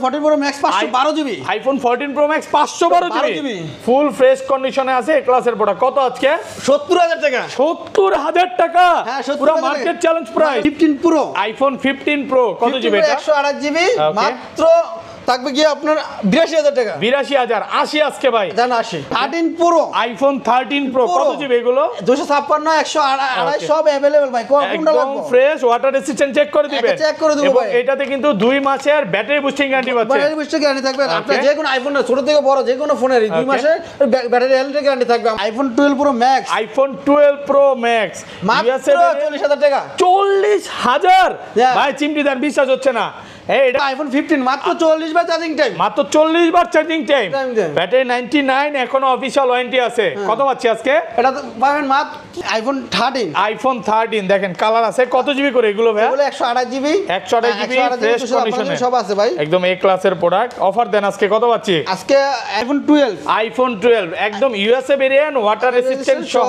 14 Pro Max 512 GB, iPhone 14 Pro Max 512 GB full fresh কন্ডিশনে আছে। এ ক্লাসের প্রোডাক্ট কত আজকে? 70,000 টাকা। 70,000 টাকা, হ্যাঁ, পুরো market challenge price. 15 Pro, iPhone 15 Pro কত জিবি এটা? 128 জিবি, মাত্র থাকবে কি আপনার 82,000 টাকা। 82,000 80 আজকে ভাই। জান 80। 13 Pro, আইফোন 13 Pro কত জিবি এগুলো? 256 128 সব अवेलेबल ভাই। কোনটা একদম লাগবে? ফ্রেশ, ওয়াটার রেজিস্ট্যান্ট চেক করে দিবেন। চেক করে দেব ভাই। এটাতে কিন্তু 2 মাসের ব্যাটারি বুস্টিং গ্যারান্টি পাচ্ছেন। ব্যাটারি বুস্টার গ্যারান্টি থাকবে। আপনার যে কোনো আইফোন ছোট থেকে বড় যে কোনো ফোনের 2 মাসের ব্যাটারি হেলথ গ্যারান্টি থাকবে। IPhone 12 Pro Max, iPhone 12 Pro Max মাত্র 40,000 টাকা। 40,000 ভাই, চিমটি দেন, বিশ্বাস হচ্ছে না। এটা আইফোন 15 মাত্র 40 বার চার্জিং টাইম, মাত্র 40 বার চার্জিং টাইম, ব্যাটারি 99, এখনো অফিশিয়াল ওয়ারেন্টি আছে। কত পাচ্ছি আজকে? এটা তো পাবেন মাত্র আইফোন 13। আইফোন 13 দেখেন কালার আছে। কত জিবি করে এগুলো ভাই? এগুলো 128 জিবি, 128 জিবি ফ্রেশ কন্ডিশনে সব আছে ভাই। একদম এ ক্লাসের প্রোডাক্ট। অফার দেন আজকে, কত পাচ্ছি আজকে? আইফোন 12, আইফোন 12 একদম ইউএসএ ভেরিয়েন্ট, ওয়াটার রেজিস্ট্যান্ট সহ।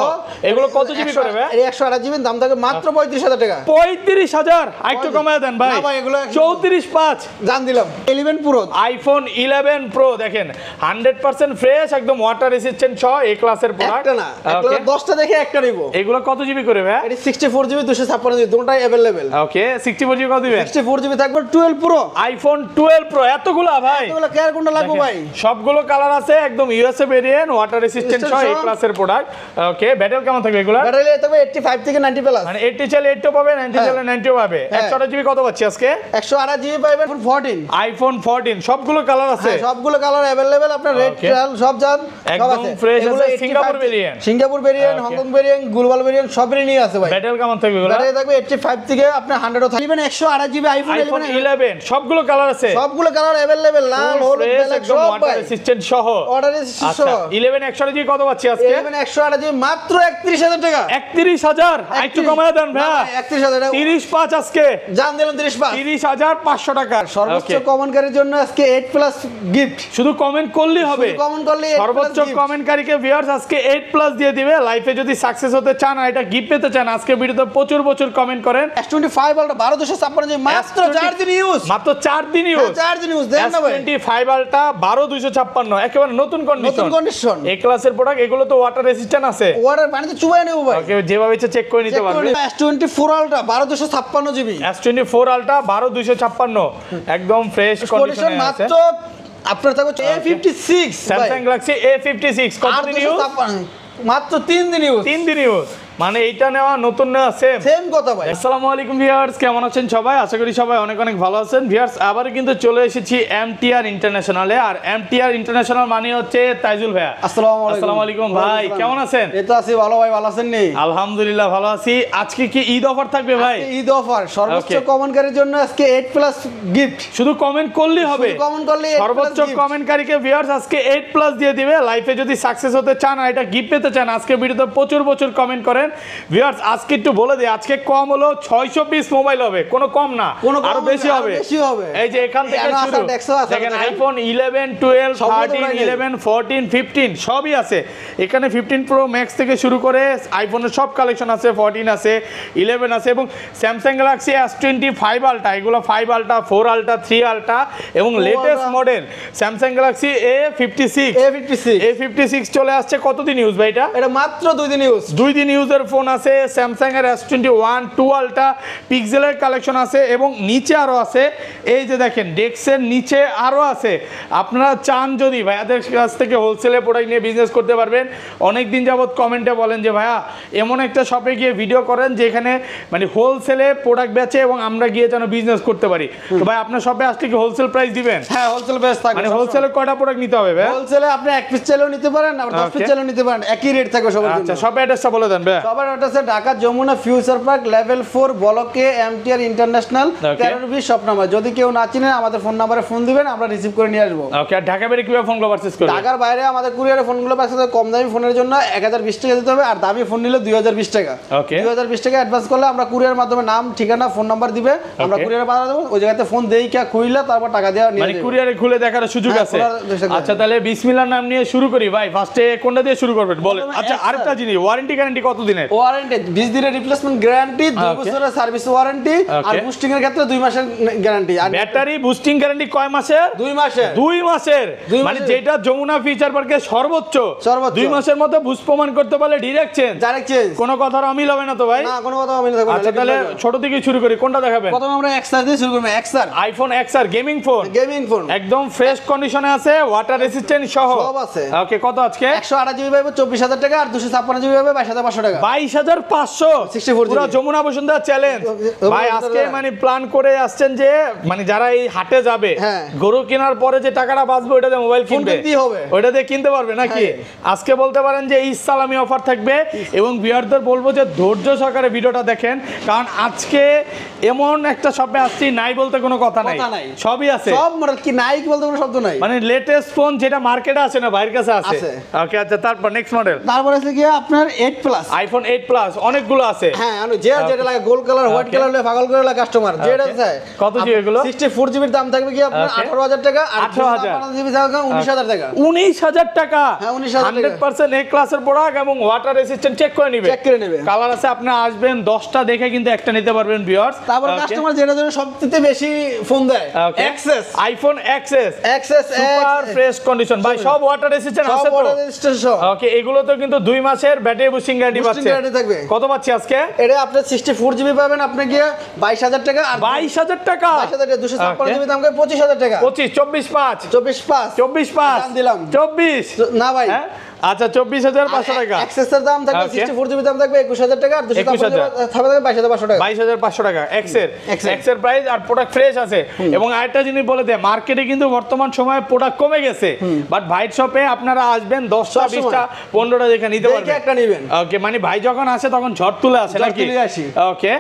এগুলো কত জিবি করে ভাই? এই 128 জিবি দাম থাকবে মাত্র 35,000 টাকা। 35,000 আরেকটু কমায় দেন ভাই। না ভাই, এগুলো 34,500 জান দিলাম। 11 Pro, আইফোন 11 Pro দেখেন 100% ফ্রেশ, একদম ওয়াটার রেজিস্ট্যান্ট সহ এই ক্লাসের প্রোডাক্ট। একটা না, একটা 10টা দেখে একটা নিব। এগুলো কত জিবি করে ভাই? এটা 64 জিবি 256 জিবি দুটোটাই अवेलेबल। ওকে 64 জিবি কত দিবেন? 64 জিবি থাকবে 12 Pro, আইফোন 12 Pro এতগুলা ভাই, এগুলো কেয়ার কোনটা লাগবে ভাই? সবগুলো কালার আছে, একদম ইউএসএ ভেরিয়েন্ট, ওয়াটার রেজিস্ট্যান্ট সহ এই ক্লাসের প্রোডাক্ট। ওকে ব্যাটারি কেমন থাকবে এগুলো? ব্যাটারি থাকবে 85 থেকে 90 প্লাস, মানে 80 চাইলে 80 পাবে, 90 চাইলে 90 পাবে। 128 জিবি কত পাচ্ছি আজকে? 128 জিবি পাবেন 14। আইফোন 14 সবগুলো কালার আছে, সবগুলো কালার अवेलेबल। আপনার রেড ট্রাল সব জান সব একদম আছে। ফ্রেশ এগুলো আছে। Singapore variant, Singapore variant, Hong Kong variant, global variant সবই নিয়ে আছে ভাই। ব্যাটারি কেমন থাকবে এগুলো? ব্যাটারি থাকবে 85 থেকে আপনার 100 থাকবে। 128 জিবি আইফোন আইফোন 11 সবগুলো কালার আছে, সবগুলো কালার अवेलेबल, লাল হলুদ ব্ল্যাক একদম সব ওয়াটার ভাই। রেজিস্ট্যান্ট সহ। অর্ডার এসেছে আচ্ছা 11 128 জিবি কত পাচ্ছি আজকে? 128 জিবি মাত্র 31,000 টাকা। 31,000 আরেকটু কমায় দেন ভাই। 31,000 টাকা 35 আজকে জান দিলাম 35। 30,500 টাকা সর্বোচ্চ কমেন্টকারীর জন্য আজকে 8 প্লাস গিফট। শুধু কমেন্ট করলেই হবে, কমেন্ট করলে সর্বোচ্চ কমেন্টকারীকে ভিউয়ার্স আজকে 8 প্লাস দিয়ে দিবে। লাইফে যদি সাকসেস হতে চান আর এটা গিফট পেতে চান, আজকে ভিডিওতে প্রচুর কমেন্ট করেন। S25 আলট্রা 12256 জিবি মাত্র 4 দিন ইউজ, মাত্র 4 দিন ইউজ। 4 দিন ইউজ দেন না ভাই। S25 আলট্রা 12256 একেবারে নতুন নতুন কন্ডিশন। এই ক্লাসের প্রোডাক্ট। এগুলো তো ওয়াটার রেজিস্ট্যান্ট আছে, ওয়াটার পানিতে চুবাই নেব ভাই। ওকে যেভাবে ইচ্ছে চেক করে নিতে পারবে। S24 ultra 12256 GB, S24 ultra 12256 একদম ফ্রেশ কন্ডিশন কন্ডিশনে আছে। মাত্র আপনার থাকবে A56 স্যামসাং গ্যালাক্সি A56 কত দিন ইউজ? মাত্র 3 দিন ইউজ। 3 দিন ইউজ, মানে এইটা নেওয়া নতুন নেওয়া সেম কথা ভাই। আসসালামু আলাইকুম ভিউয়ার্স, কেমন আছেন সবাই? আশা করি সবাই অনেক ভালো আছেন। ভিউয়ার্স আবার কিন্তু চলে এসেছি এমটিআর ইন্টারন্যাশনালে। আর এমটিআর ইন্টারন্যাশনাল মানে হচ্ছে তাইজুল ভাইয়া। আসসালামু আলাইকুম ভাই, কেমন আছেন? এই তো আছি ভালো ভাই, ভালো আছেন নি? আলহামদুলিল্লাহ ভালো আছি। আজকে কি ঈদ অফার থাকবে ভাই? ঈদ অফার সর্বোচ্চ কমেন্টকারীর জন্য আজকে 8 প্লাস গিফট। শুধু কমেন্ট করলেই হবে, কমেন্ট করলে সর্বোচ্চ কমেন্টকারীকে ভিউয়ার্স আজকে 8 প্লাস দিয়ে দিবে। লাইফে যদি সাকসেস হতে চান আর এটা গিফট পেতে চান, আজকে ভিডিওতে প্রচুর কমেন্ট করেন। ভিউয়ার্স আজকে একটু বলে দিই, আজকে কম হলো 600 পিস মোবাইল হবে, কোনো কম না, আরো বেশি হবে। এই যে এখান থেকে শুরু দেখেন, আইফোন 11 12 13 11 14 15 সবই আছে এখানে। 15 প্রো ম্যাক্স থেকে শুরু করে আইফোনের সব কালেকশন আছে, 14 আছে, 11 আছে, এবং স্যামসাং গ্যালাক্সি S25 আলট্রা, এগুলো 5 আলট্রা, 4 আলট্রা, 3 আলট্রা, এবং latest model Samsung Galaxy A56 চলে আসছে। কতদিন ইউজ ভাই এটা? এটা মাত্র 2 দিন ইউজ। 2 দিন ইউজের ফোন আছে। স্যামসাং এর S21 2 আলট্রা পিক্সেলের কালেকশন আছে, এবং নিচে আরো আছে। এই যে দেখেন ডেস্কের নিচে আরো আছে। আপনারা চান যদি ভাইয়াদের কাছ থেকে হোলসেলে প্রোডাক্ট নিয়ে বিজনেস করতে পারবেন। অনেক দিন যাবত কমেন্টে বলেন যে ভাইয়া এমন একটা শপে গিয়ে ভিডিও করেন যেখানে মানে হোলসেলে প্রোডাক্ট বেচে এবং আমরা গিয়ে যেন বিজনেস করতে পারি। তো ভাই আপনার শপে আসলে কি হোলসেল প্রাইস দিবেন? হ্যাঁ হোলসেল প্রাইস থাকবে। মানে হোলসেলে কয়টা প্রোডাক্ট নিতে হবে ভাই? হোলসেলে আপনি 1 পিস চাইলেও নিতে পারেন, আবার 10 পিস চাইলেও নিতে পারেন, একই রেট থাকবে সবার জন্য। আচ্ছা শপের অ্যাড্রেসটা বলে দেন ভাই। সবার address Dhaka Jamuna future park level 4 ব্লকে এমটিআর ইন্টারন্যাশনাল 13 শপ নাম্বার। যদি কেউ না চিনেন আমাদের ফোন নম্বরে ফোন দিবেন, আমরা রিসিভ করে নিয়ে আসবো। ওকে আর ঢাকা বাইরে কিভাবে ফোনগুলো পারচেজ করবে? ঢাকার বাইরে আমাদের কুরিয়ারে ফোনগুলো পাচ্ছে কম দামি ফোনের জন্য 1020 টাকা দিতে হবে, আর দামি ফোন নিলে 2020 টাকা। ওকে 2020 টাকা অ্যাডভান্স করলে আমরা কুরিয়ার মাধ্যমে নাম ঠিকানা ফোন নাম্বার দিবে, আমরা কুরিয়ারে পাঠিয়ে দেব। ওই জায়গাতে ফোন দেই কা খুইলা তারপর টাকা দেওয়া নিয়ে মানে কুরিয়ারে খুলে দেখার সুযোগ হ্যাঁ, আছে। খোলার সুযোগ আছে। আচ্ছা তাহলে বিসমিল্লাহর নাম নিয়ে শুরু করি ভাই, ফার্স্টে কোনটা দিয়ে শুরু করবেন বলেন। প্রথমে আচ্ছা Excel। আরেকটা জিনিস, ওয়ারেন্টি গ্যারান্টি কত দিনের? ওয়ারেন্টি 20 দিনের রিপ্লেসমেন্ট গ্যারান্টি, 2 Okay. বছরের সার্ভিস ওয়ারেন্টি, আর Okay. বুস্টিং এর ক্ষেত্রে 2 মাসের গ্যারান্টি। আর ব্যাটারি বুস্টিং গ্যারান্টি কয় মাসের? 2 মাসের। 2 মাসের, 2 মানে মাসের। যেটা যমুনা ফিচার পার্কে সর্বোচ্চ সর্বোচ্চ। 2 মাসের মধ্যে বুস্ট প্রমাণ করতে পারলে ডিরেক্ট চেঞ্জ, ডাইরেক্ট চেঞ্জ। কোনো কথার অমিল হবে না তো ভাই? না, কোনো কথা আমি না থাকবো। আচ্ছা তাহলে ছোট থেকে শুরু করি, কোনটা দেখাবেন? প্রথমে আমরা এক্সআর দিয়ে শুরু করব। XR iPhone XR gaming phone, gaming phone একদম ফ্রেশ কন্ডিশনে আছে, ওয়াটার রেসিস্ট্যান্ট সহ সব আছে। ওকে, কত আজকে? 128 জিবি পাবে 24000 টাকা, আর 256 জিবি পাবে 22500 টাকা। 22500 64 পুরো GB যমুনা বসুন্ধরা চ্যালেঞ্জ ভাই। আজকে মানে প্ল্যান করে আসছেন যে মানে যারা এই হাটে যাবে, হ্যাঁ। গরু কেনার পরে যে টাকাটা বাঁচবে ওইটাতে মোবাইল কিনবে, কিনতেই হবে। ওইটা দিয়ে কিনতে পারবে নাকি? হ্যাঁ। আজকে বলতে পারেন যে ঈদ সালামি অফার থাকবে, এবং ভিউয়ারদের বলবো যে ধৈর্য সহকারে ভিডিওটা দেখেন, কারণ আজকে এমন একটা শপে আসছি নাই বলতে কোনো কথা নাই, কথা নাই। সবই আছে। সব মডেল কি নাই বলতে কোনো শব্দ নাই। মানে লেটেস্ট ফোন যেটা মার্কেটে আছে না ভাইয়ের কাছে আছে। আছে। ওকে আচ্ছা, তারপর নেক্সট মডেল তারপর আছে কি আপনার 8 প্লাস। আইফোন 8 প্লাস, অনেকগুলো আছে। হ্যাঁ, যেটা লাগে gold colour, white Okay. Colour হলে পাগল করে লাগে কাস্টমার, যেটা Okay. চায়। কত জিবি এগুলো? 64 জিবির দাম থাকবে কি আপনার Okay. 18000 টাকা, আর 18,000 জিবি থাকবে 19000 টাকা। 19,000 টাকা। হ্যাঁ, 19,000 টাকা। 100% এ ক্লাসের প্রোডাক্ট এবং ওয়াটার রেসিস্ট্যান্ট চেক করে নেবে। চেক করে নেবে। কালার আছে, আপনি আসবেন 10টা দেখে কিন্তু একটা নিতে পারবেন ভিউয়ার্স। তারপর কাস্টমার যেটা জন্য সবচেয়ে বেশি ফোন দেয়, XS. IPhone XS XS super fresh condition ভাই, সব ওয়াটার রেসিস্ট্যান্ট আছে তো? রেজিস্ট্রেশন ওকে, এগুলো তো কিন্তু 2 মাসের ব্যাটারি বুস্টিং গ্যারান্টি Boosting পাচ্ছে। guarantee থাকবে। কত পাচ্ছি আজকে? এটা আপনার 64 জিবি পাবেন আপনি গিয়ে 22000 টাকা, আর 22,000 টাকা। 22000 টাকা, 256 Okay. জিবি দাম করে 25000 টাকা। 25 24 5 24 5 24 5 দাম দিলাম। 24 না ভাই, হ্যাঁ? আচ্ছা 24,500 টাকা। এক্সেসের দাম থাকবে Okay. 64 জিবি দাম থাকবে 21000 টাকা, আর 21,000 256 থাকবে 22500 টাকা। 22,500 টাকা এক্সের Excel। এক্সের প্রাইস, আর প্রোডাক্ট ফ্রেশ আছে। এবং আরেকটা জিনিস বলে দেয়, মার্কেটে কিন্তু বর্তমান সময়ে প্রোডাক্ট কমে গেছে, বাট ভাইট শপে আপনারা আসবেন 10টা সব সময়। 20টা 15টা দেখে নিতে দেখে পারবেন। একটা নিবেন। ওকে, মানে ভাই যখন আসে তখন ঝড় তুলে আসে ঝড় নাকি? তুলে আসি। ওকে,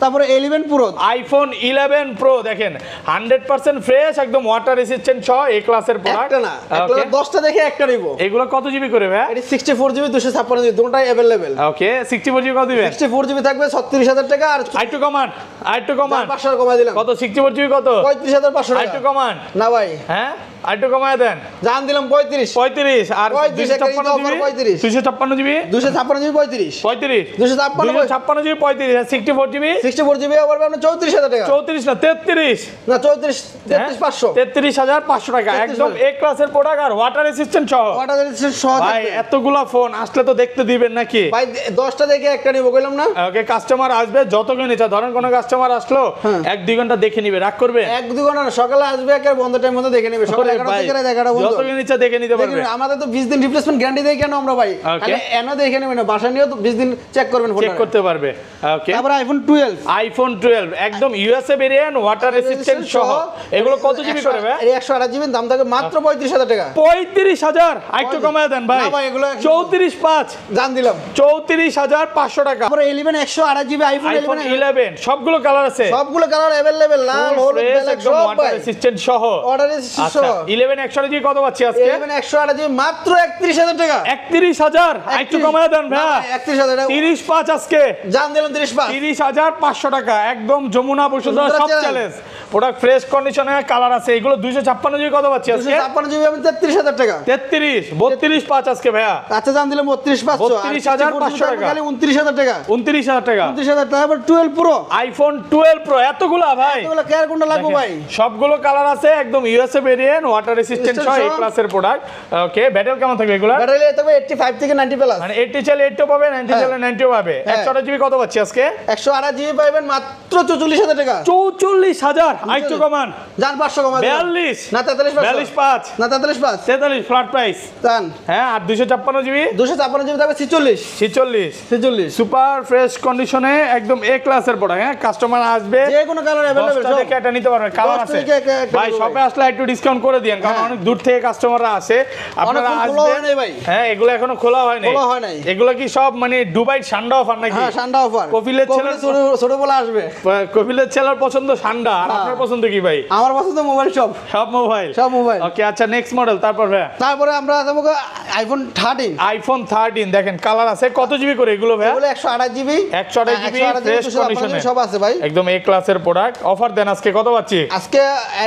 তারপরে 11 প্রো, আইফোন 11 প্রো দেখেন 100% ফ্রেশ, একদম ওয়াটার রেসিস্ট্যান্ট সহ এই ক্লাসের প্রোডাক্ট। একটা না, একটা 10টা দেখে একটা নিব। এগুলো কত জিবি করে ভাই? এটা 64 জিবি 256 জিবি দুটোটাই अवेलेबल। ওকে, 64 জিবি কত দিবেন? 64 জিবি থাকবে 36000 টাকা, আর আইটু কমান, আইটু কমান 500 কমাই দিলাম। কত? 64 জিবি কত? 35500 টাকা। আইটু কমান, না ভাই, হ্যাঁ আইটু কমায় দেন। জান দিলাম 35 35 আর 35 একটা 256 জিবি, 256 জিবি 256 জিবি 35 35 256 জিবি 35 আর 64 জিবি 64 জিবি আবার আপনার 34000 টাকা। 34 না 33, না 33500 33,500 টাকা, 33,000 একদম এ ক্লাসের প্রোডাক্ট আর ওয়াটার রেসিস্ট্যান্ট সহ। ওটা রেজিস্ট্রেশন সহ ভাই থাকবে। এতগুলা ফোন আসলে তো দেখতে দিবেন নাকি? ভাই 10টা দেখে একটা নিব কইলাম না। ওকে, কাস্টমার আসবে যতক্ষণ ইচ্ছা, ধরেন কোনো কাস্টমার আসলো হ্যাঁ। 1-2 ঘন্টা দেখে নিবে, রাগ করবে? 1-2 ঘন্টা না, সকালে আসবে একের বন্ধ টাইম মধ্যে দেখে নেবে, সকালে 11টা থেকে রাত 11টা বন্ধ। যতক্ষণ ইচ্ছা দেখে নিতে পারবে। দেখুন, আমাদের তো 20 দিন রিপ্লেসমেন্ট গ্যারান্টি দেই কেন আমরা ভাই? Okay. খালি এনে দেখে নেবেন না, বাসা নিয়েও তো 20 দিন চেক করবেন চেক ফোনটা। করতে পারবে। ওকে, তারপর আইফোন 12 আইফোন 12 একদম ইউএসএ ভেরিয়েন্ট, ওয়াটার রেসিস্ট্যান্ট সহ। এগুলো কত জিবি করে ভাই? এই 128 জিবি দাম থাকবে মাত্র 35000 টাকা। 35,000, একটু কমায় দেন ভাই। না ভাই, এগুলো 34,500 জান দিলাম। 34,500 টাকা। তারপর 11 128 জিবি আইফোন আইফোন 11 11 সবগুলো কালার আছে, সবগুলো কালার अवेलेबल, লাল হলুদ ব্ল্যাক একদম সব ওয়াটার ভাই। রেসিস্ট্যান্ট সহ। অর্ডার আচ্ছা সহ 11 128 জিবি কত পাচ্ছি আজকে? 11 128 জিবি মাত্র 31000 টাকা। 31,000, একটু কমায় দেন ভাই। 31000 টাকা 35 আজকে, জান দিলাম 35 30,500 টাকা, একদম যমুনা বসুন্ধরা বসুন্ধরা সব চ্যালেঞ্জ। চ্যালেঞ্জ। প্রোডাক্ট ফ্রেশ কন্ডিশনে কালার আছে। এগুলো 256 জিবি কত পাচ্ছি আজকে? 256 জিবি আমি 33000 টাকা। 33 32,500 আজকে ভাইয়া। আচ্ছা জান দিলাম 32500 32,500 টাকা। খালি 29000 টাকা। 29,000 টাকা। 29000 টাকা। তারপর 12 প্রো, আইফোন 12 প্রো এতগুলা ভাই, এগুলো কেয়ার কোনটা লাগবে ভাই? সবগুলো কালার আছে, একদম ইউএসএ ভেরিয়েন্ট, ওয়াটার রেসিস্ট্যান্ট সহ এই ক্লাসের প্রোডাক্ট। ওকে, ব্যাটারি কেমন থাকবে এগুলা? ব্যাটারি তবে 85 থেকে 90 প্লাস। মানে 80 চাইলে 80 পাবে, 90 চাইলে 90 পাবে। হ্যাঁ। 128 জিবি কত পাচ্ছি আজকে? 128 জিবি পাবেন মাত্র 44000 টাকা। 44,000, আইটু কমান। জান 500 কমা দিলাম। 42 না 43500 42,500 না 43500 43 ফ্ল্যাট প্রাইস। জান হ্যাঁ, আর 256 জিবি 256 জিবি থাকবে 46 46 সুপার ফ্রেশ কন্ডিশনে, একদম এ ক্লাসের প্রোডাক্ট। হ্যাঁ, কাস্টমার আসবে যে কোনো কালার अवेलेबल 10টা দেখে এটা নিতে পারবেন, কালার 10টা আছে দেখে একটা ভাই। নিতে শপে আসলে একটু ডিসকাউন্ট করে দিয়েন, কারণ হ্যাঁ। অনেক দূর থেকে কাস্টমাররা আসে। আপনারা অনেকক্ষণ খোলা হয় আসবেন। নাই ভাই। হ্যাঁ, এগুলো এখনো খোলা হয় নাই। খোলা হয় নাই। এগুলো কি সব মানে দুবাই ঠান্ডা অফার নাকি? হ্যাঁ ঠান্ডা অফার। কপিলের ছেলের ছোট বলে আসবে। কপিলের ছেলের পছন্দ ঠান্ডা, আর আপনি আপনার পছন্দ কি ভাই? আমার পছন্দ মোবাইল সব মোবাইল। ওকে আচ্ছা, নেক্সট মডেল। তারপর ভাই তারপরে আমরা যাবো আইফোন 13। আইফোন 13 দেখেন কালার আছে। কত জিবি করে এগুলো ভাই? এগুলো 128 জিবি 128 জিবি ফ্রেশ কন্ডিশনে সব আছে ভাই, একদম এ ক্লাসের প্রোডাক্ট। অফার দেন আজকে কত পাচ্ছি? আজকে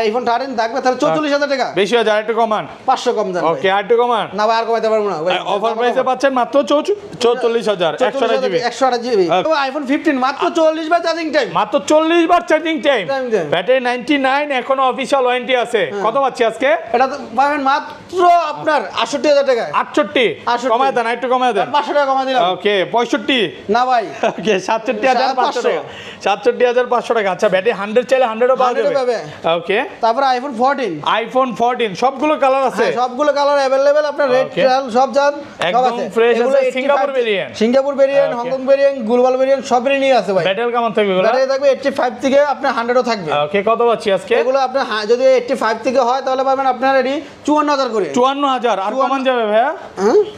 আইফোন 13 থাকবে তাহলে 44000 টাকা। বেশি হয়, একটু কমান। 500 কম দেন। ওকে, আর একটু কমান না ভাই, আর কমাইতে পারবো না ভাই। অফার প্রাইসে পাচ্ছেন মাত্র 44000 128 জিবি 128 জিবি। আইফোন 15 মাত্র 40 বার চার্জিং টাইম। মাত্র 40 বার চার্জিং টাইম, ব্যাটারি 99, এখনো অফিশিয়াল ওয়ারেন্টি আছে। কত পাচ্ছি আজকে? এটা পাবেন মাত্র আপনার 68000 টাকা। 68 কমায় দেন, একটু কমায় দেন। 500 টাকা কমাই দিলাম। ওকে 65 না ভাই, ওকে 67500 টাকা। 67500 টাকা। আচ্ছা, ব্যাটারি 100 চাইলে 100ও পাওয়া যাবে। ওকে, তারপর আইফোন 14। আইফোন 14 সবগুলো কালার আছে। সবগুলো কালার अवेलेबल, আপনার রেড ট্রাল সব জান সব আছে। ফ্রেশ আছে। Singapore variant, Hong Kong variant, global variant সবই নিয়ে আছে ভাই। ব্যাটারি কেমন থাকবে এগুলো? ব্যাটারি থাকবে 85 থেকে আপনার 100ও থাকবে। ওকে, কত পাচ্ছি আজকে? এগুলো আপনার যদি 85 থেকে হয় তাহলে পাবেন আপনার এডি 54000 করে। 54000 আর কমান যাবে ভাইয়া?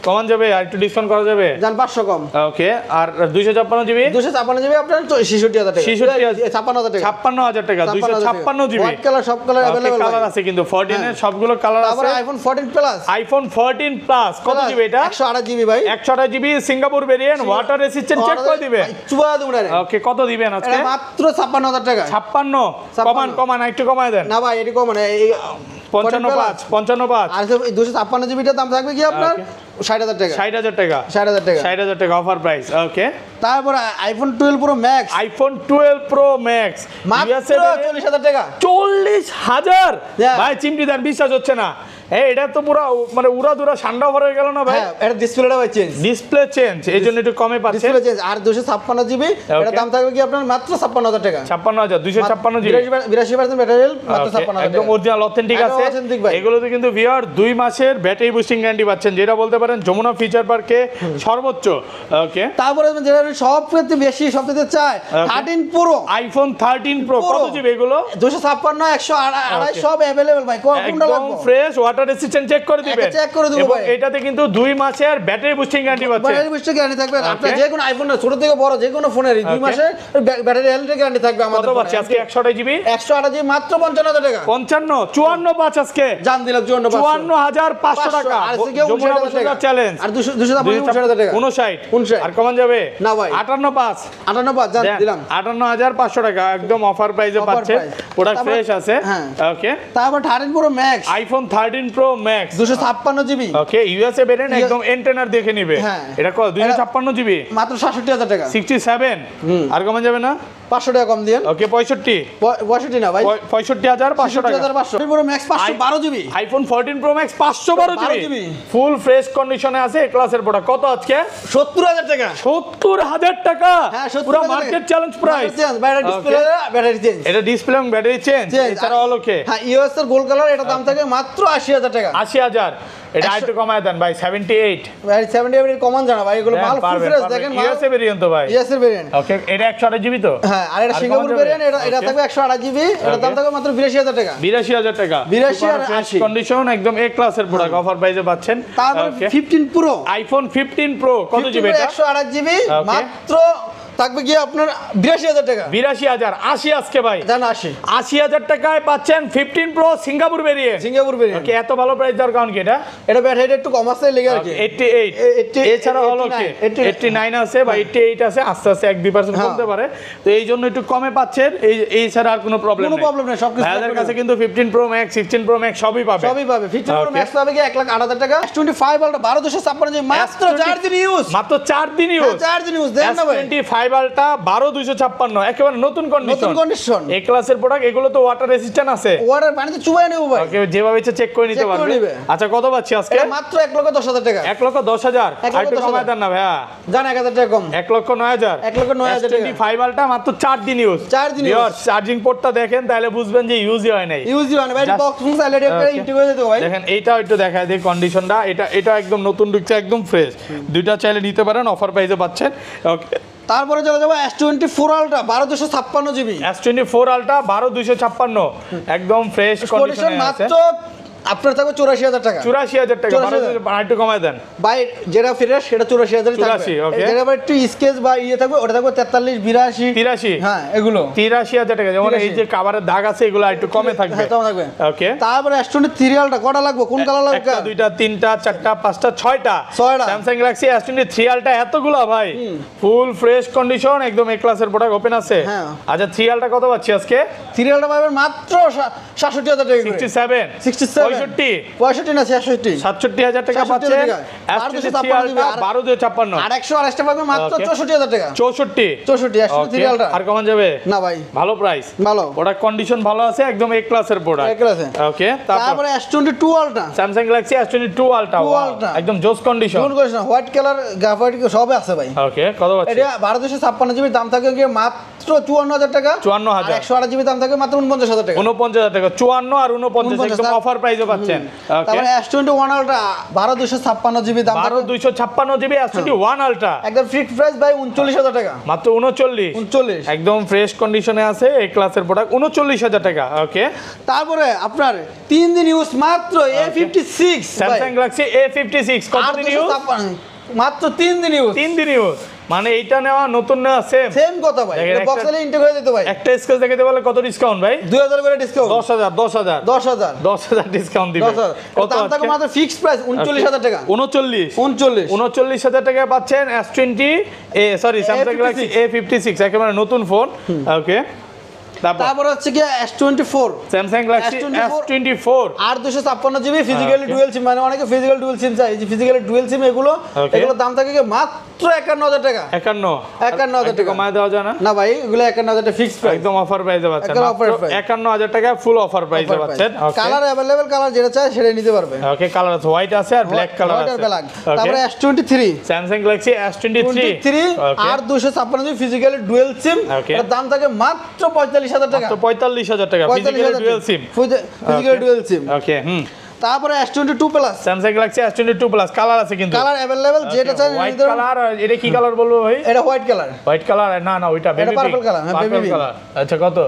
কমান যাবে, আর একটু ডিসকাউন্ট করা যাবে? জান 500 কম। ওকে, আর 256 জিবি? 256 জিবি আপনার 66000 টাকা। 56000 টাকা। 56000 টাকা 256 জিবি। হোয়াইট কালার সব কালার अवेलेबल কালার আছে কিন্তু 14 এর সবগুলো কালার আছে। তারপর আইফোন 14 প্লাস। আইফোন 14 প্লাস কত জিবি এটা? 128 জিবি ভাই। 128 GB Singapore variant, water resistant check করে দিবে। চুয়া দেব না। ওকে, কত দিবেন আজকে? এটা মাত্র 56000 টাকা। 56 কমান একটু কমায় দেন। না ভাই, এটি কম না, এই 55 আর 256 জিবিটার দাম থাকবে কি আপনার 60000 টাকা। 60000 টাকা 60000 টাকা অফার প্রাইস। ওকে, তারপর iPhone 12 pro max. IPhone 12 pro max মাত্র 40000 টাকা। 40000 ভাই, চিমটি দেন, বিশ্বাস হচ্ছে না। এটা তো পুরো মানে উড়াধুরা ঠান্ডা হয়ে গেল না ভাই? এটা ডিসপ্লেটা ভাই চেঞ্জ, ডিসপ্লে চেঞ্জ, এইজন্য একটু কমে পাচ্ছেন। Display change. আর 256 জিবি এর দাম থাকবে কি আপনার মাত্র 56000 টাকা। 256 জিবি 82% ব্যাটারি মাত্র 56000 টাকা। একদম অরিজিনাল অথেন্টিক আছে। এগুলোতে কিন্তু ভিউয়ার 2 মাসের ব্যাটারি বুস্টিং গ্যারান্টি পাচ্ছেন, যেটা বলতে পারেন যমুনা ফিচার পার্কে সর্বোচ্চ। ওকে, তারপরে যেটা সবচেয়ে বেশি সবচেয়ে চাই 13 প্রো। আইফোন 13 প্রো কত জিবি এগুলো? 256 128 সব अवेलेबल ভাই। কোনটা লাগবে? একদম ফ্রেশ, ওয়াটার রেসিস্ট্যান্ট চেক করে দিবেন। চেক করে দেব ভাই। এটাতে কিন্তু 2 মাসের ব্যাটারি বুস্টিং গ্যারান্টি পাচ্ছেন। ব্যাটারি বুস্টিং গ্যারান্টি থাকবে আপনার যে কোনো আইফোন ছোট থেকে বড় যে কোনো ফোনের 2 মাসের ব্যাটারি হেলথ গ্যারান্টি থাকবে আমাদের। কত পাচ্ছি আজকে? 128 জিবি 128 জিবি মাত্র 55000 টাকা। 55 54 আজকে জান দিলাম 54500 টাকা। যমুনা বসুন্ধরা চ্যালেঞ্জ। আর 256 টাকা 59 আর কমান যাবে না ভাই? 58 জান দিলাম 58500 টাকা একদম অফার প্রাইসে পাচ্ছেন। প্রোডাক্ট ফ্রেশ আছে। ওকে, তারপর 13 pro max, iPhone 13 pro max 256 GB. Okay, USA variant একদম এন্টেনার দেখে নিবে। এটা কত? 256 জিবি মাত্র 67000 টাকা। 67 আর কমান যাবে না? 500 টাকা কম দিন। ওকে, 65 না ভাই, 65500 টাকা। 65500 pro max 512 GB. IPhone 14 pro max 512 GB full fresh কন্ডিশনে আছে। এ ক্লাসের প্রোডাক্ট কত আজকে? 70000 টাকা। 70000 টাকা পুরো market challenge price. Battery display battery change, এটা ডিসপ্লে এবং ব্যাটারি চেঞ্জ এছাড়া হলো কে? হ্যাঁ, ইউএস এর গোল্ড কালার, এটা দাম থাকে মাত্র 80000 টাকা। 80000 এটা একটু কমায় দেন ভাই। 78 ভাই 78 কমান জানা ভাই, এগুলো মাল ফুল ফ্রেশ দেখেন। ইউএসএ ভেরিয়েন্ট তো ভাই, ইউএস এর ভেরিয়েন্ট। ওকে, এটা 128 জিবি তো? হ্যাঁ, আর এটা সিঙ্গাপুর ভেরিয়েন্ট, এটা থাকবে 128 জিবি, এটা দাম থাকবে মাত্র 82000 টাকা। 82000 টাকা 82 আর 80 কন্ডিশন একদম এ ক্লাসের প্রোডাক্ট অফার প্রাইসে পাচ্ছেন। তারপর 15 প্রো, আইফোন 15 প্রো কত জিবি এটা? 128 জিবি মাত্র থাকবে কি আপনার 82000 টাকা। 82000 80 আজকে ভাই জান 80000 টাকায় পাচ্ছেন 15 pro Singapore variant. Singapore variant. Okay, এত ভালো প্রাইস দেওয়ার কারণ কি? এটা ব্যাটারি একটু কম আছে লেগে আর কি। 88 এছাড়া হলো কি 89 আছে বা 88 আছে, আস্তে আস্তে 1-2% কমতে পারে, তো এই জন্য একটু কমে পাচ্ছেন। এই ছাড়া আর কোনো প্রবলেম নেই সবকিছু ভাইদের কাছে কিন্তু 15 প্রো ম্যাক্স 16 প্রো ম্যাক্স সবই পাবে। 15 প্রো ম্যাক্স পাবে কি 1,08,000 টাকা। S25 আলট্রা 12256 জিবি মাত্র 4 দিন ইউজ। মাত্র 4 দিন ইউজ। 4 দিন ইউজ দেন না ভাই। S25 আলট্রা 12256 একেবারে নতুন কন্ডিশন। এই ক্লাসের প্রোডাক্ট, এগুলো তো ওয়াটার রেজিস্ট্যান্ট আছে। ওয়াটার পানিতে চুবাই নেব ভাই। ওকে, যেভাবে ইচ্ছা চেক করে নিতে পারবে। আচ্ছা, কত পাচ্ছি আজকে? এটা মাত্র 1,10,000 টাকা। 1,10,000 আর একটু কমায় দেন না ভাইয়া। জান 1000 টাকা কম। 1,09,000 1,09,000 টাকা। S25 আলট্রা মাত্র 4 দিন ইউজ। 4 দিন ইউজ। চার্জিং পোর্টটা দেখেন তাহলে বুঝবেন যে ইউজই হয় নাই। ইউজই হয় না ভাই, বক্স ফুল সাইলেন্ট করে ইন্টিগ্রেট দিতে ভাই। দেখেন এইটাও একটু দেখায় দিই কন্ডিশনটা। এটা একদম নতুন ঢুকছে, একদম ফ্রেশ। দুইটা চাইলে নিতে পারেন, অফার প্রাইসে পাচ্ছেন। ওকে, তারপরে চলে যাবো S24 ultra 12256 GB. S24 ultra 12256 একদম ফ্রেশ কন্ডিশনে আছে। মাত্র আপনার থাকবে 84,000 টাকা। 84,000 টাকা, 12,000 একটু কমায় দেন ভাই। যেটা ফ্রেশ সেটা 84,000 থাকবে। 84, okay। যেটা আবার একটু স্কেচ বা ইয়ে থাকবে ওটা থাকবে 43, 82, 83, হ্যাঁ এগুলো 83,000 টাকা। যেমন এই যে কাভারের দাগ আছে এগুলো একটু কমে থাকবে। হ্যাঁ কমে থাকবে। ওকে, তারপরে S20 সিরিয়ালটা কটা লাগবে, কোন কালার লাগবে? একটা, দুইটা, তিনটা, চারটা, পাঁচটা, ছয়টা। স্যামসাং গ্যালাক্সি S20 3Lটা এতগুলো ভাই, ফুল ফ্রেশ কন্ডিশন, একদম এ ক্লাসের প্রোডাক্ট, ওপেন আছে। হ্যাঁ। আচ্ছা 3Lটা কত পাচ্ছি আজকে? সিরিয়ালটা পাবেন মাত্র 67,000 টাকা করে। 67, 67, 65 না 66, 67,000 টাকা 67,000 পাচ্ছেন। টাকা। S20 3Lটা 12,256, আর 128 টাকা পাবেন মাত্র Okay। 64,000 টাকা। 64, 64 S20 Okay, সিরিয়ালটা। আর কমান যাবে? না ভাই, ভালো প্রাইস, ভালো প্রোডাক্ট কন্ডিশন ভালো আছে, একদম এ ক্লাসের প্রোডাক্ট। এক ক্লাসে। ওকে, তারপর তারপরে S22 আলটা, Samsung Galaxy S22 ultra, Ultra। একদম জোস কন্ডিশন। কোন কোন হোয়াইট কালার, গ্রাফাইট সবই আছে ভাই। ওকে, কত পাচ্ছি? এটা 1256 জিবি দাম থাকে গিয়ে মাত্র 54,000 টাকা। 54,000। 128 জিবি দাম থাকে মাত্র 49,000 টাকা। 49,000 টাকা, 54 আর 49 একদম অফার প্রাইসে পাচ্ছেন। ওকে, তারপরে S21 আলট্রা 1256 জিবি দাম থাকে 12,256 জিবি S21 আলট্রা, একদম ফিক্সড প্রাইস ভাই 39,000 টাকা। মাত্র 39, 39। একদম ফ্রেশ কন্ডিশনে আছে এই ক্লাসের প্রোডাক্ট, 39,000 টাকা। ওকে, তারপরে আপনার 3 দিন ইউজ মাত্র A56 স্যামসাং গ্যালাক্সি A56 কত দিন ইউজ? মাত্র 3 দিন ইউজ। 3 দিন ইউজ, মানে এইটা নেওয়া নতুন নেওয়া সেম সেম কথা ভাই, দেখেন, এটা একটা- বক্সে ইনটেক হয়ে যেত ভাই। একটা স্কেচ দেখাতে বলে কত ডিসকাউন্ট ভাই? 2000 করে ডিসকাউন্ট। 10,000, 10,000, 10,000 10,000 ডিসকাউন্ট দিবে। 10,000 কত দাম থাকে আজকে? মাত্র ফিক্সড প্রাইস 39,000 টাকা। 39, 39 39,000 টাকায় পাচ্ছেন S20 sorry Samsung Galaxy A56, একেবারে নতুন ফোন। ওকে, তারপর হচ্ছে কি S24 স্যামসাং গ্যালাক্সি S24 আর 256 জিবি ফিজিক্যালি ডুয়াল সিম, মানে অনেকে ফিজিক্যাল ডুয়াল সিম চাই, এই যে ফিজিক্যালি ডুয়াল সিম এগুলো দাম থাকে কি মাত্র 51,000 টাকা। 51,000 টাকা কমায় দেওয়া যায় না? না ভাই, এগুলো 51,000 টাকা ফিক্সড প্রাইস, একদম অফার প্রাইসে পাচ্ছেন, একদম offer মাত্র price। 51,000 টাকা ফুল অফার প্রাইসে পাচ্ছেন। ওকে, কালার अवेलेबल, কালার যেটা চাই সেটাই নিতে পারবে। ওকে, কালার আছে, হোয়াইট আছে আর ব্ল্যাক কালার আছে। তারপরে S23 স্যামসাং গ্যালাক্সি S23 আর 256 জিবি ফিজিক্যালি ডুয়াল সিম, এর দাম থাকে মাত্র 45,000 টাকা। তো 45,000 টাকা physical dual SIM, physical dual SIM. ওকে, তারপরে S22 plus, Samsung Galaxy S22 plus colour আছে কিন্তু, কালার अवेलेबल যেটা চাই হোয়াইট নিতে পারবে। কালার। এটা কি কালার বলবো ভাই? এটা হোয়াইট কালার। হোয়াইট কালার না, না ওইটা বেবি purple color, হ্যাঁ, baby pink। কালার। আচ্ছা কত?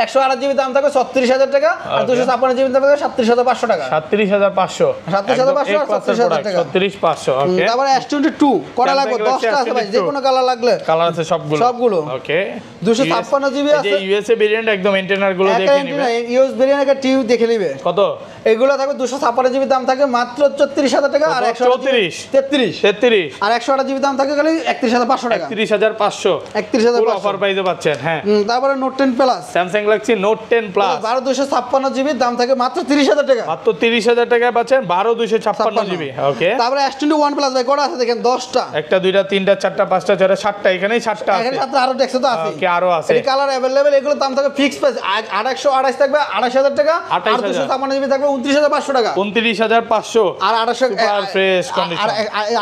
108 জিবি দাম থাকবে 36,000 টাকা, আর 256 জিবি দাম থাকবে 37,500 টাকা। 37,500, 37,500 আর 37,000 টাকা। 37,500। ওকে, তারপরে S22 কটা লাগবে? 10টা আছে ভাই, যে কোনো কালার লাগলে কালার আছে সবগুলো। ওকে, 256 জিবি আছে, যে ইউএসএ ভেরিয়েন্ট একদম এন্টেনার গুলো দেখে নিবে। ইউএস ভেরিয়েন্ট একটা টিউ দেখে নিবে। কত? এগুলো থাকবে 256 জিবি দাম থাকে মাত্র 34,000 টাকা, আর 34, 33 আর 108 জিবি দাম থাকে খালি 31,500 টাকা। 31,500 31,500 ফুল অফার প্রাইসে পাচ্ছেন। হ্যাঁ, তারপরে note 10 plus, Samsung Galaxy note 10 plus 12,256 GB দাম থাকে মাত্র 30,000 টাকা। মাত্র 30,000 টাকায় পাচ্ছেন 12,256 জিবি। ওকে, তারপরে S21 প্লাস ভাই কটা আছে দেখেন? 10টা। একটা, দুইটা, তিনটা, চারটা, পাঁচটা, ছয়টা, সাতটা, এখানেই 7টা আছে। এখানে সাথে আরো দেখছো তো আছে। ওকে, আরো আছে। এই কালার अवेलेबल, এগুলো দাম থাকে ফিক্সড প্রাইস 128 থাকবে 28,000 টাকা, আর 256 জিবি থাকবে 29,500 টাকা, 29,500 আর 2800 সুপার ফ্রেশ কন্ডিশন, আর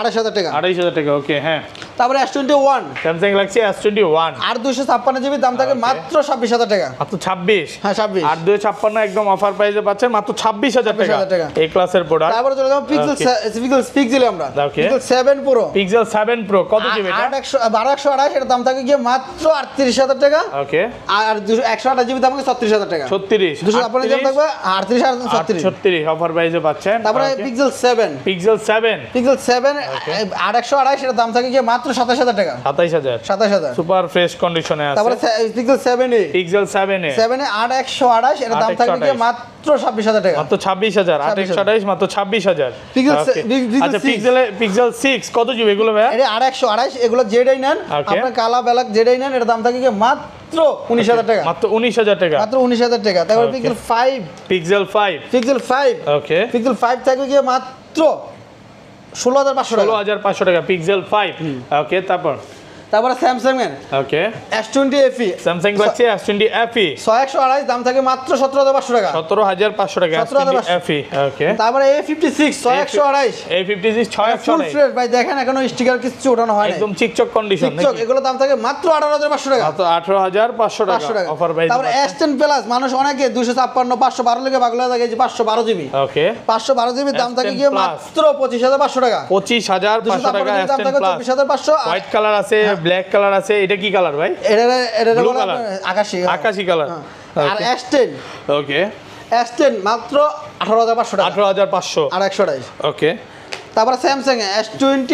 28,000 টাকা। 28,000 টাকা। ওকে, হ্যাঁ, তারপরে S21 স্যামসাং গ্যালাক্সি S21 আর 256 জিবি দাম থাকে মাত্র 26,000 টাকা। মাত্র 26, হ্যাঁ 26। আর 256 একদম অফার প্রাইসে পাচ্ছেন মাত্র 26,000 26,000 টাকা। টাকা। এই ক্লাসের প্রোডাক্ট। তারপরে চলে যাবো পিক্সেল আমরা। Okay। Pixel 7 pro, pixel 7 pro কত জিবি এটা? 1228 এর দাম থাকে গিয়ে মাত্র 38,000 টাকা, ওকে, আর 128 জিবি দাম থাকে 36,000 টাকা। 36, 256 দাম থাকবে 38 আর 36। 36 অফার প্রাইসে পাচ্ছেন। তারপরে পিক্সেল 7 পিক্সেল 7 আর 128 এর দাম থাকে গিয়ে মাত্র 27,000 টাকা। 27,000 27,000। সুপার ফ্রেশ কন্ডিশনে আছে। তারপরে পিক্সেল 7 পিক্সেল 7 এ আর 128 এর দাম থাকে গিয়ে মাত্র 26,000 টাকা। মাত্র 26,000, 828 মাত্র 26,000। Pixel Okay. Pixel আচ্ছা 6 পিক্সেল 6 কত জিবি এগুলো ভাই? এটা আর 128 এগুলো যেটাই নেন Okay. আপনার কালা ব্ল্যাক যেটাই নেন এর দাম থাকে গিয়ে মাত্র 19,000 টাকা। মাত্র 19,000 টাকা। মাত্র 19,000 টাকা। তারপর Okay. পিক্সেল 5 পিক্সেল 5 ওকে, পিক্সেল 5 থাকবে গিয়ে মাত্র 16,500 টাকা। 16,500 টাকা পিক্সেল 5। ওকে, তারপরে স্যামসাং এর ওকে S20 FE Samsung Galaxy S20 FE 128 দাম থাকে মাত্র 17,500 টাকা। 17,500 টাকা S20 FE। ওকে, তারপরে A56 128 A56 ফুল 628 ফ্রেশ ভাই, দেখেন এখনো স্টিকার কিছু ওঠানো হয় না, একদম চিকচক কন্ডিশন চিকচক। এগুলো দাম থাকে মাত্র 18,500 টাকা। মাত্র 18,500 টাকা অফার প্রাইস। তারপরে S10 প্লাস মানুষ অনেকে 256 512 লেগে বাগলা থাকে যে 512 জিবি। ওকে, 512 জিবি দাম থাকে গিয়ে মাত্র 25,500 টাকা। 25,500 টাকা দাম থাকে S10 প্লাস। 24,500। হোয়াইট কালার আছে, ব্ল্যাক কালার আছে, এটা কি কালার ভাই? এটা Blue বলে color। আকাশী আকাশী কালার। আর S10 ওকে, S10 মাত্র 18,500 টাকা, 18,500 আর 128। ওকে। তারপরে Samsung S20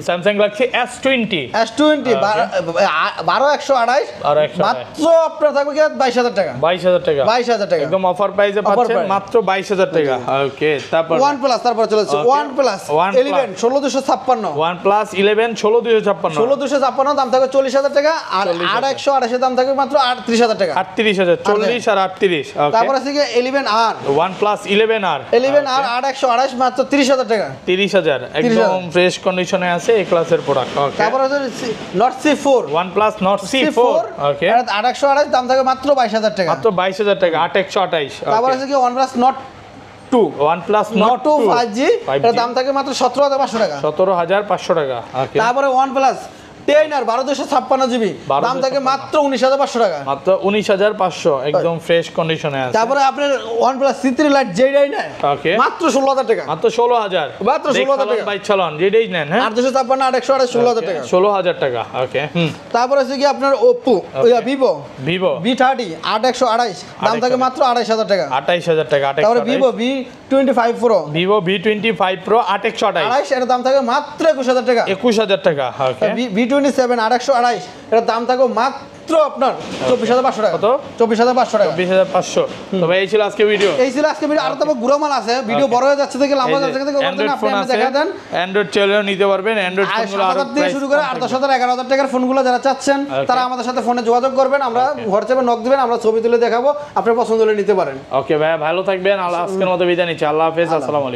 Samsung Galaxy S20 12,128 12,128 মাত্র আপনার থাকবে কি 22,000 টাকা, 22,000 টাকা, 22,000 টাকা একদম অফার প্রাইসে পাচ্ছেন মাত্র 22,000 টাকা। ওকে, তারপর OnePlus, তারপর চলে যাচ্ছে Okay. OnePlus OnePlus 11 16,256, OnePlus 11 16,256, 16,256 দাম থাকবে 40,000 টাকা, আর 8,128 দাম থাকবে মাত্র 38,000 টাকা। 38,000, 40 আর 38। ওকে, তারপর আছে কি 11R, OnePlus 11R 8,128 মাত্র 30,000 টাকা। 30,000, একদম ফ্রেশ কন্ডিশনে আছে এই ক্লাসের প্রোডাক্ট। ওকে, তারপর আছে Nord C4, OnePlus Nord C4 ওকে, 8,128 দাম থাকবে মাত্র 22,000 টাকা। মাত্র 22,000 টাকা, 8,128। তারপর আছে কি OnePlus Nord 2, OnePlus Nord 2 2 5G, এর দাম থাকে মাত্র 17,500 টাকা। 17,500 টাকা। ওকে, তারপরে OnePlus 10R 1256 জিবি, দাম থাকে মাত্র 19,500 টাকা। মাত্র 19,500, একদম ফ্রেশ কন্ডিশনে আছে। তারপরে আপনার OnePlus C3 Lite যেটাই নেয় ওকে, মাত্র 16,000 টাকা, মাত্র 16,000, মাত্র 16,000 টাকা। বাইক চালান যেটাই নেন, হ্যাঁ 856 828 16,000 টাকা। 16,000 টাকা। ওকে, তারপরে আছে কি আপনার Oppo Vivo Vivo V30 8,128 দাম থাকে মাত্র 28,000 টাকা। 28,000 টাকা। তারপরে Vivo V25 Pro Vivo V25 Pro 8,128, 28 এর দাম থাকে মাত্র 21,000 টাকা। 21,000 টাকা। ওকে, V27 8,128 এর দাম থাকে মাত্র আপনার 24,500 টাকা। কত? 24,500 টাকা। 20,500। তো ভাই এই ছিল আজকে ভিডিও। এই ছিল আজকে ভিডিও। আর তো গুড়া মাল আছে, ভিডিও বড় হয়ে যাচ্ছে থেকে লম্বা যাচ্ছে থেকে অ্যান্ড্রয়েড আপনি ফোন আমাকে আছে, দেখা দেন। অ্যান্ড্রয়েড চাইলেও নিতে পারবেন। অ্যান্ড্রয়েড আর ফোনগুলো আরো 7,000 থেকে শুরু করে 8,000 11,000 টাকার ফোনগুলো যারা চাচ্ছেন তারা আমাদের সাথে ফোনে যোগাযোগ করবেন, আমরা হোয়াটসঅ্যাপে নক দিবেন, আমরা ছবি তুলে দেখাবো, আপনার পছন্দ হলে নিতে পারেন। ওকে ভাই, ভালো থাকবেন। আজকের মতো বিদায় নিচ্ছি। আল্লাহ হাফেজ, আসসালামু আলাইকুম।